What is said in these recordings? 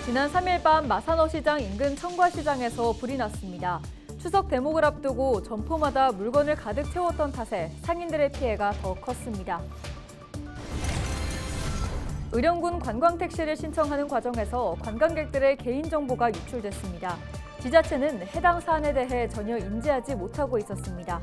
지난 3일 밤 마산어시장 인근 청과시장에서 불이 났습니다. 추석 대목을 앞두고 점포마다 물건을 가득 채웠던 탓에 상인들의 피해가 더 컸습니다. 의령군 관광택시를 신청하는 과정에서 관광객들의 개인정보가 유출됐습니다. 지자체는 해당 사안에 대해 전혀 인지하지 못하고 있었습니다.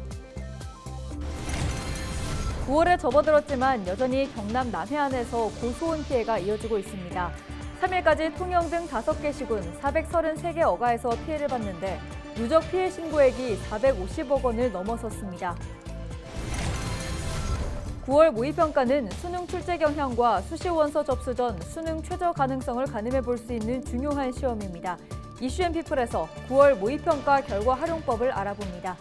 9월에 접어들었지만 여전히 경남 남해안에서 고수온 피해가 이어지고 있습니다. 3일까지 통영 등 5개 시군 433개 어가에서 피해를 봤는데 누적 피해 신고액이 450억 원을 넘어섰습니다. 9월 모의평가는 수능 출제 경향과 수시 원서 접수 전 수능 최저 가능성을 가늠해 볼 수 있는 중요한 시험입니다. 이슈앤피플에서 9월 모의평가 결과 활용법을 알아봅니다.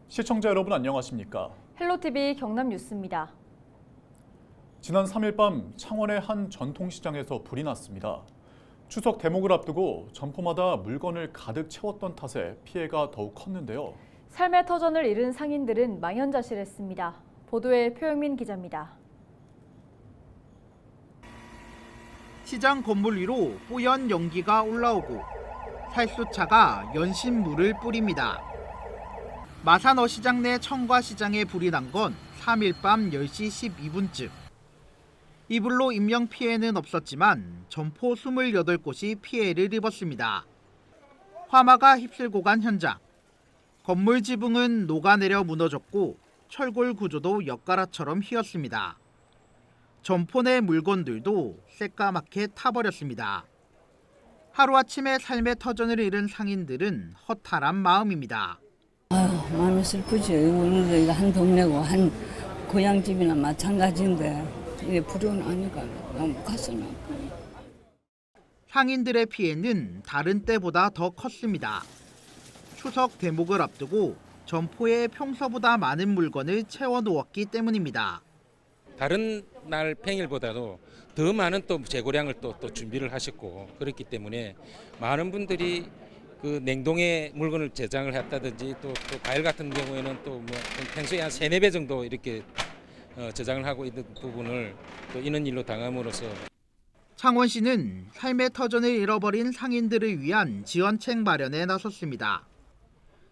시청자 여러분 안녕하십니까? 헬로티비 경남 뉴스입니다. 지난 3일 밤 창원의 한 전통시장에서 불이 났습니다. 추석 대목을 앞두고 점포마다 물건을 가득 채웠던 탓에 피해가 더욱 컸는데요. 삶의 터전을 잃은 상인들은 망연자실했습니다. 보도에 표영민 기자입니다. 시장 건물 위로 뽀얀 연기가 올라오고 살수차가 연신 물을 뿌립니다. 마산어시장 내 청과시장에 불이 난 건 3일 밤 10시 12분쯤. 이 불로 인명피해는 없었지만 점포 28곳이 피해를 입었습니다. 화마가 휩쓸고 간 현장. 건물 지붕은 녹아내려 무너졌고 철골 구조도 엿가락처럼 휘었습니다. 점포 내 물건들도 새까맣게 타버렸습니다. 하루아침에 삶의 터전을 잃은 상인들은 허탈한 마음입니다. 아유, 마음이 슬프지. 오늘도 이거 한 동네고 한 고향집이나 마찬가지인데 이게 불효나니까 너무 가슴이 아파요. 상인들의 피해는 다른 때보다 더 컸습니다. 추석 대목을 앞두고 점포에 평소보다 많은 물건을 채워놓았기 때문입니다. 다른 날 평일보다도 더 많은 또 재고량을 또 준비를 하셨고 그렇기 때문에 많은 분들이 그 냉동에 물건을 저장을 했다든지 또 과일 같은 경우에는 또 뭐 평소에 한 3-4배 정도 이렇게 저장을 하고 있는 부분을 또 이런 일로 당함으로써 창원시는 삶의 터전을 잃어버린 상인들을 위한 지원책 마련에 나섰습니다.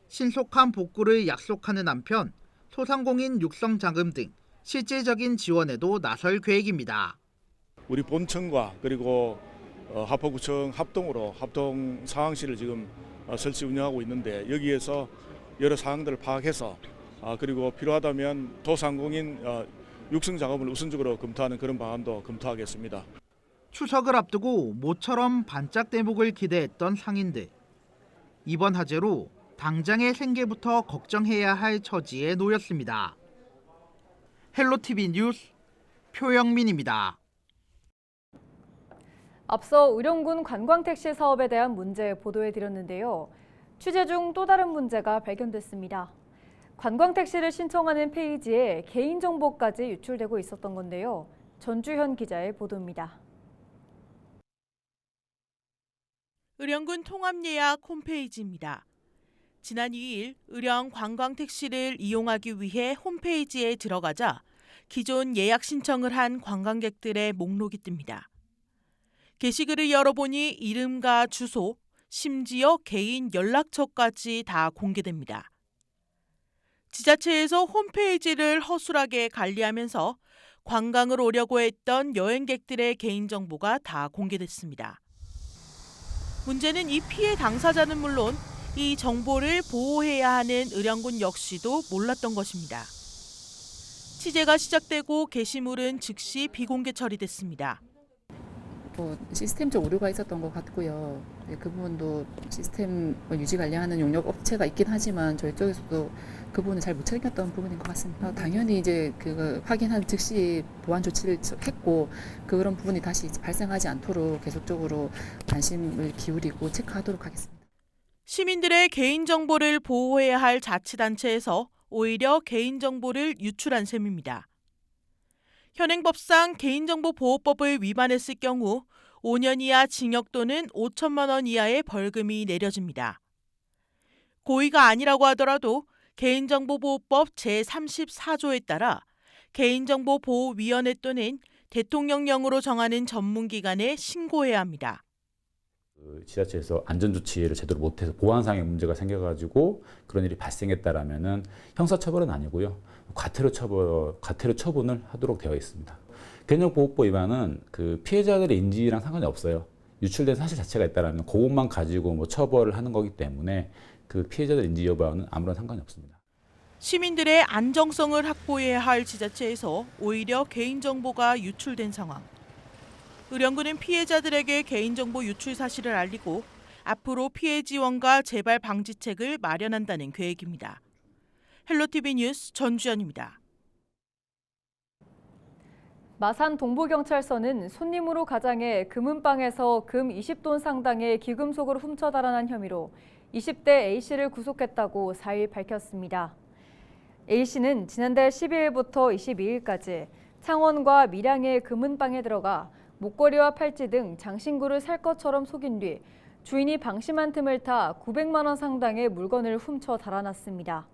신속한 복구를 약속하는 한편 소상공인 육성 자금 등 실질적인 지원에도 나설 계획입니다. 우리 본청과 그리고 하포구청 합동으로 합동 상황실을 지금 설치 운영하고 있는데 여기에서 여러 사항들을 파악해서 그리고 필요하다면 소상공인 육성 작업을 우선적으로 검토하는 그런 방안도 검토하겠습니다. 추석을 앞두고 모처럼 반짝 대목을 기대했던 상인들. 이번 화재로 당장의 생계부터 걱정해야 할 처지에 놓였습니다. 헬로티비 뉴스 표영민입니다. 앞서 의령군 관광택시 사업에 대한 문제 보도해드렸는데요. 취재 중 또 다른 문제가 발견됐습니다. 관광택시를 신청하는 페이지에 개인정보까지 유출되고 있었던 건데요. 전주현 기자의 보도입니다. 의령군 통합예약 홈페이지입니다. 지난 2일 의령 관광택시를 이용하기 위해 홈페이지에 들어가자 기존 예약 신청을 한 관광객들의 목록이 뜹니다. 게시글을 열어보니 이름과 주소, 심지어 개인 연락처까지 다 공개됩니다. 지자체에서 홈페이지를 허술하게 관리하면서 관광을 오려고 했던 여행객들의 개인정보가 다 공개됐습니다. 문제는 이 피해 당사자는 물론 이 정보를 보호해야 하는 의령군 역시도 몰랐던 것입니다. 취재가 시작되고 게시물은 즉시 비공개 처리됐습니다. 시스템적 오류가 있었던 것 같고요. 그 부분도 시스템 유지 관리하는 용역 업체가 있긴 하지만 저희 쪽에서도 그 부분을 잘 못 챙겼던 부분인 것 같습니다. 당연히 이제 그 확인한 즉시 보완 조치를 했고 그런 부분이 다시 발생하지 않도록 계속적으로 관심을 기울이고 체크하도록 하겠습니다. 시민들의 개인정보를 보호해야 할 자치단체에서 오히려 개인정보를 유출한 셈입니다. 현행법상 개인정보보호법을 위반했을 경우 5년 이하 징역 또는 5천만 원 이하의 벌금이 내려집니다. 고의가 아니라고 하더라도 개인정보보호법 제34조에 따라 개인정보보호위원회 또는 대통령령으로 정하는 전문기관에 신고해야 합니다. 지자체에서 안전조치를 제대로 못해서 보안상의 문제가 생겨가지고 그런 일이 발생했다라면은 형사처벌은 아니고요, 과태료 처분을 하도록 되어 있습니다. 개인정보보호법 위반은 그 피해자들의 인지랑 상관이 없어요. 유출된 사실 자체가 있다라면 그것만 가지고 뭐 처벌을 하는 거기 때문에 그 피해자들 인지 여부와는 아무런 상관이 없습니다. 시민들의 안정성을 확보해야 할 지자체에서 오히려 개인정보가 유출된 상황. 의령군은 피해자들에게 개인정보 유출 사실을 알리고 앞으로 피해 지원과 재발 방지책을 마련한다는 계획입니다. 헬로티비 뉴스 전주연입니다. 마산 동부경찰서는 손님으로 가장해 금은방에서 금 20돈 상당의 기금속을 훔쳐 달아난 혐의로 20대 A씨를 구속했다고 4일 밝혔습니다. A씨는 지난달 12일부터 22일까지 창원과 밀양의 금은방에 들어가 목걸이와 팔찌 등 장신구를 살 것처럼 속인 뒤 주인이 방심한 틈을 타 900만 원 상당의 물건을 훔쳐 달아났습니다.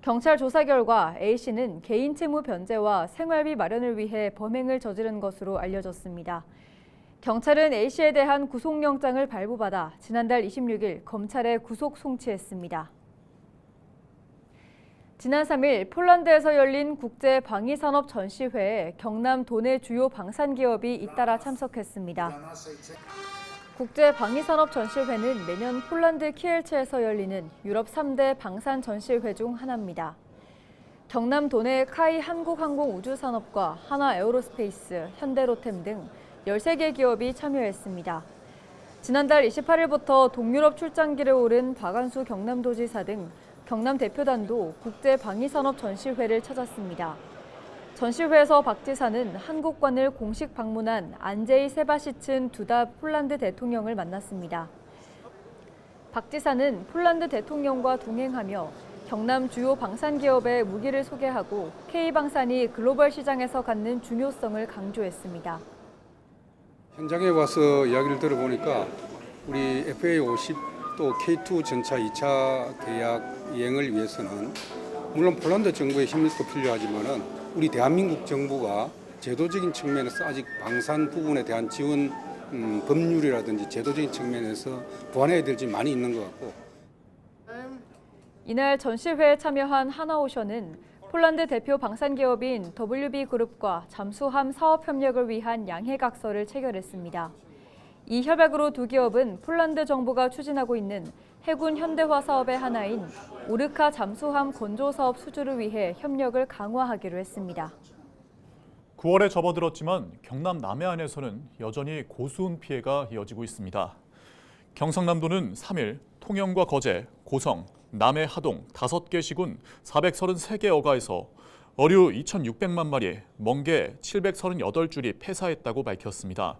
경찰 조사 결과 A씨는 개인 채무 변제와 생활비 마련을 위해 범행을 저지른 것으로 알려졌습니다. 경찰은 A씨에 대한 구속영장을 발부받아 지난달 26일 검찰에 구속 송치했습니다. 지난 3일 폴란드에서 열린 국제방위산업 전시회에 경남 도내 주요 방산기업이 잇따라 참석했습니다. 국제방위산업 전시회는 매년 폴란드 키엘체에서 열리는 유럽 3대 방산 전시회 중 하나입니다. 경남 도내 카이 한국항공우주산업과 하나에어로스페이스, 현대로템 등 13개 기업이 참여했습니다. 지난달 28일부터 동유럽 출장길에 오른 박안수 경남도지사 등 경남 대표단도 국제방위산업 전시회를 찾았습니다. 전시회에서 박 지사는 한국관을 공식 방문한 안제이 세바시친 두다 폴란드 대통령을 만났습니다. 박 지사는 폴란드 대통령과 동행하며 경남 주요 방산기업의 무기를 소개하고 K방산이 글로벌 시장에서 갖는 중요성을 강조했습니다. 현장에 와서 이야기를 들어보니까 우리 FA50 또 K2 전차 2차 계약 이행을 위해서는 물론 폴란드 정부의 힘도 필요하지만은 우리 대한민국 정부가 제도적인 측면에서 아직 방산 부분에 대한 지원 법률이라든지 제도적인 측면에서 보완해야 될 점이 많이 있는 것 같고. 이날 전시회에 참여한 하나오션은 폴란드 대표 방산기업인 WB그룹과 잠수함 사업 협력을 위한 양해각서를 체결했습니다. 이 협약으로 두 기업은 폴란드 정부가 추진하고 있는 해군 현대화 사업의 하나인 오르카 잠수함 건조 사업 수주를 위해 협력을 강화하기로 했습니다. 9월에 접어들었지만 경남 남해안에서는 여전히 고수운 피해가 이어지고 있습니다. 경상남도는 3일 통영과 거제, 고성, 남해 하동 5개 시군 433개 어가에서 어류 2,600만 마리, 멍게 738줄이 폐사했다고 밝혔습니다.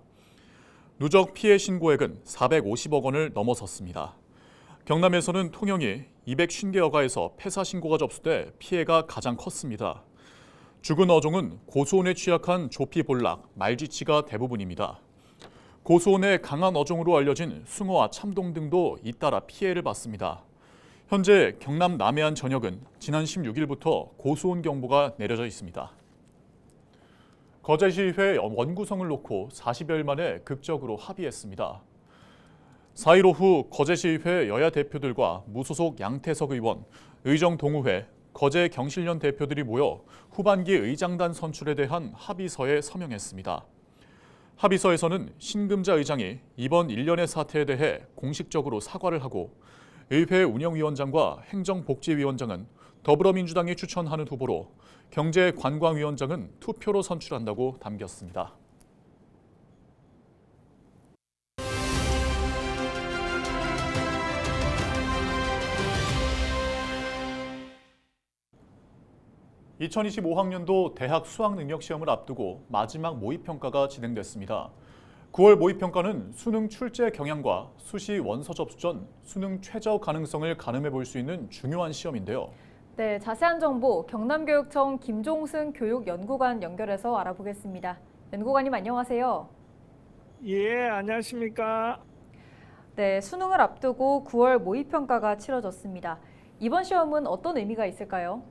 누적 피해 신고액은 450억 원을 넘어섰습니다. 경남에서는 통영이 250개 어가에서 폐사 신고가 접수돼 피해가 가장 컸습니다. 죽은 어종은 고수온에 취약한 조피볼락, 말쥐치가 대부분입니다. 고수온의 강한 어종으로 알려진 숭어와 참동 등도 잇따라 피해를 봤습니다. 현재 경남 남해안 전역은 지난 16일부터 고수온 경보가 내려져 있습니다. 거제시의회 원구성을 놓고 40여일 만에 극적으로 합의했습니다. 4일 오후 거제시의회 여야 대표들과 무소속 양태석 의원, 의정동의회, 거제 경실련 대표들이 모여 후반기 의장단 선출에 대한 합의서에 서명했습니다. 합의서에서는 신금자 의장이 이번 일련의 사태에 대해 공식적으로 사과를 하고 의회 운영위원장과 행정복지위원장은 더불어민주당이 추천하는 후보로 경제관광위원장은 투표로 선출한다고 담겼습니다. (2025학년도) 대학 수학능력시험을 앞두고 마지막 모의평가가 진행됐습니다. 9월 모의평가는 수능 출제 경향과 수시 원서 접수 전 수능 최저 가능성을 가늠해 볼 수 있는 중요한 시험인데요. 네, 자세한 정보 경남교육청 김종승 교육연구관 연결해서 알아보겠습니다. 연구관님 안녕하세요. 예, 안녕하십니까. 네, 수능을 앞두고 9월 모의평가가 치러졌습니다. 이번 시험은 어떤 의미가 있을까요?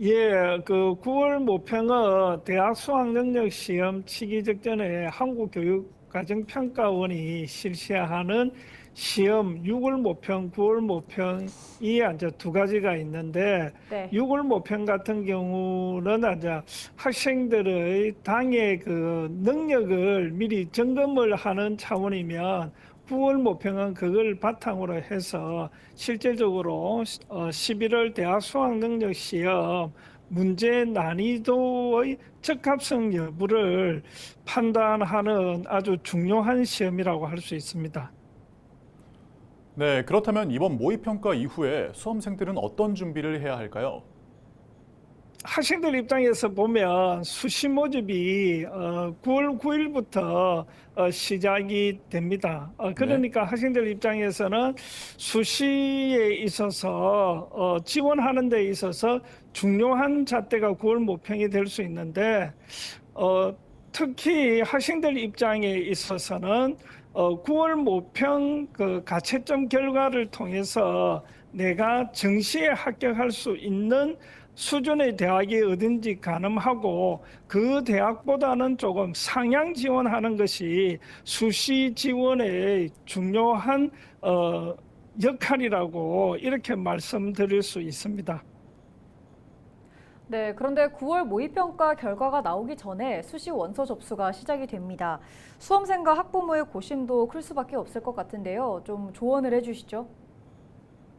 예, 9월 모평은 대학 수학능력 시험 치기 직전에 한국교육과정평가원이 실시하는 시험 6월 모평, 9월 모평이 이제 두 가지가 있는데 네. 6월 모평 같은 경우는 이제 학생들의 당의 능력을 미리 점검을 하는 차원이면 9월 모평은 그걸 바탕으로 해서 실질적으로 11월 대학 수학능력 시험 문제 난이도의 적합성 여부를 판단하는 아주 중요한 시험이라고 할 수 있습니다. 네, 그렇다면 이번 모의평가 이후에 수험생들은 어떤 준비를 해야 할까요? 학생들 입장에서 보면 수시 모집이 9월 9일부터 시작이 됩니다. 그러니까 학생들 입장에서는 수시에 있어서 지원하는 데 있어서 중요한 잣대가 9월 모평이 될 수 있는데 특히 학생들 입장에 있어서는 9월 모평 가채점 결과를 통해서 내가 정시에 합격할 수 있는 수준의 대학이 어딘지 가늠하고 그 대학보다는 조금 상향 지원하는 것이 수시 지원의 중요한 역할이라고 이렇게 말씀드릴 수 있습니다. 네, 그런데 9월 모의평가 결과가 나오기 전에 수시 원서 접수가 시작이 됩니다. 수험생과 학부모의 고심도 클 수밖에 없을 것 같은데요. 좀 조언을 해주시죠.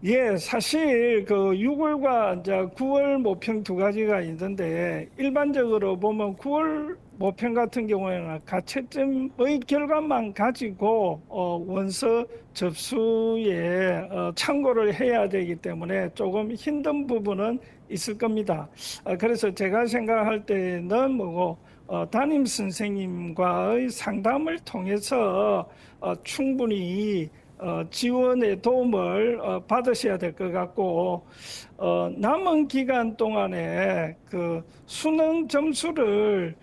예, 사실 6월과 이제 9월 모평 두 가지가 있는데 일반적으로 보면 9월 모평 같은 경우에는 가채점의 결과만 가지고 원서 접수에 참고를 해야 되기 때문에 조금 힘든 부분은 있을 겁니다. 그래서 제가 생각할 때는 담임 선생님과의 상담을 통해서 충분히 지원의 도움을 받으셔야 될 것 같고 남은 기간 동안에 수능 점수를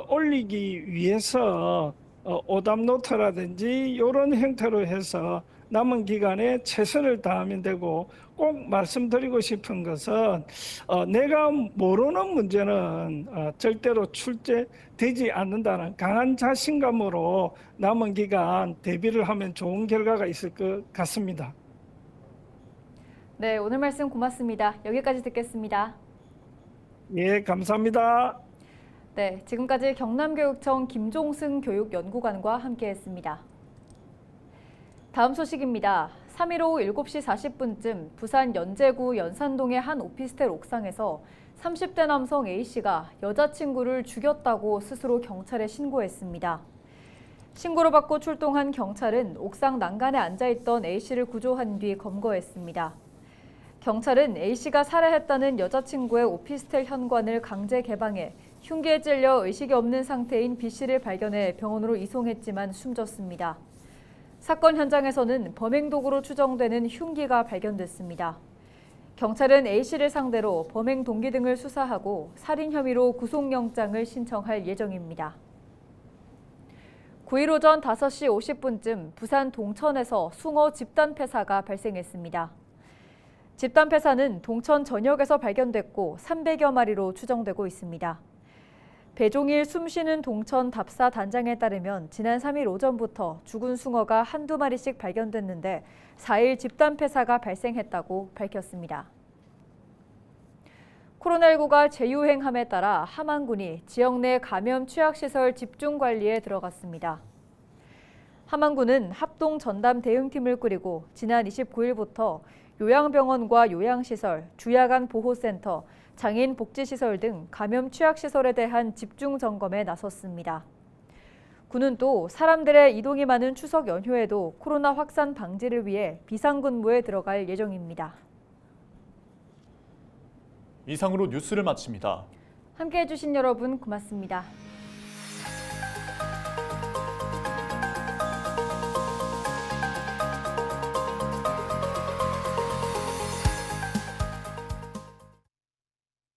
올리기 위해서 오답 노트라든지 이런 형태로 해서 남은 기간에 최선을 다하면 되고 꼭 말씀드리고 싶은 것은 내가 모르는 문제는 절대로 출제되지 않는다는 강한 자신감으로 남은 기간 대비를 하면 좋은 결과가 있을 것 같습니다. 네, 오늘 말씀 고맙습니다. 여기까지 듣겠습니다. 예, 감사합니다. 네, 지금까지 경남교육청 김종승 교육연구관과 함께했습니다. 다음 소식입니다. 3일 오후 7시 40분쯤 부산 연제구 연산동의 한 오피스텔 옥상에서 30대 남성 A씨가 여자친구를 죽였다고 스스로 경찰에 신고했습니다. 신고를 받고 출동한 경찰은 옥상 난간에 앉아있던 A씨를 구조한 뒤 검거했습니다. 경찰은 A씨가 살해했다는 여자친구의 오피스텔 현관을 강제 개방해 흉기에 찔려 의식이 없는 상태인 B씨를 발견해 병원으로 이송했지만 숨졌습니다. 사건 현장에서는 범행 도구로 추정되는 흉기가 발견됐습니다. 경찰은 A씨를 상대로 범행 동기 등을 수사하고 살인 혐의로 구속영장을 신청할 예정입니다. 9일 오전 5시 50분쯤 부산 동천에서 숭어 집단 폐사가 발생했습니다. 집단 폐사는 동천 전역에서 발견됐고 300여 마리로 추정되고 있습니다. 배종일 숨쉬는 동천 답사 단장에 따르면 지난 3일 오전부터 죽은 숭어가 한두 마리씩 발견됐는데 4일 집단 폐사가 발생했다고 밝혔습니다. 코로나19가 재유행함에 따라 함안군이 지역 내 감염 취약시설 집중관리에 들어갔습니다. 함안군은 합동 전담 대응팀을 꾸리고 지난 29일부터 요양병원과 요양시설, 주야간 보호센터, 장애인 복지시설 등 감염 취약시설에 대한 집중 점검에 나섰습니다. 군은 또 사람들의 이동이 많은 추석 연휴에도 코로나 확산 방지를 위해 비상근무에 들어갈 예정입니다. 이상으로 뉴스를 마칩니다. 함께해 주신 여러분 고맙습니다.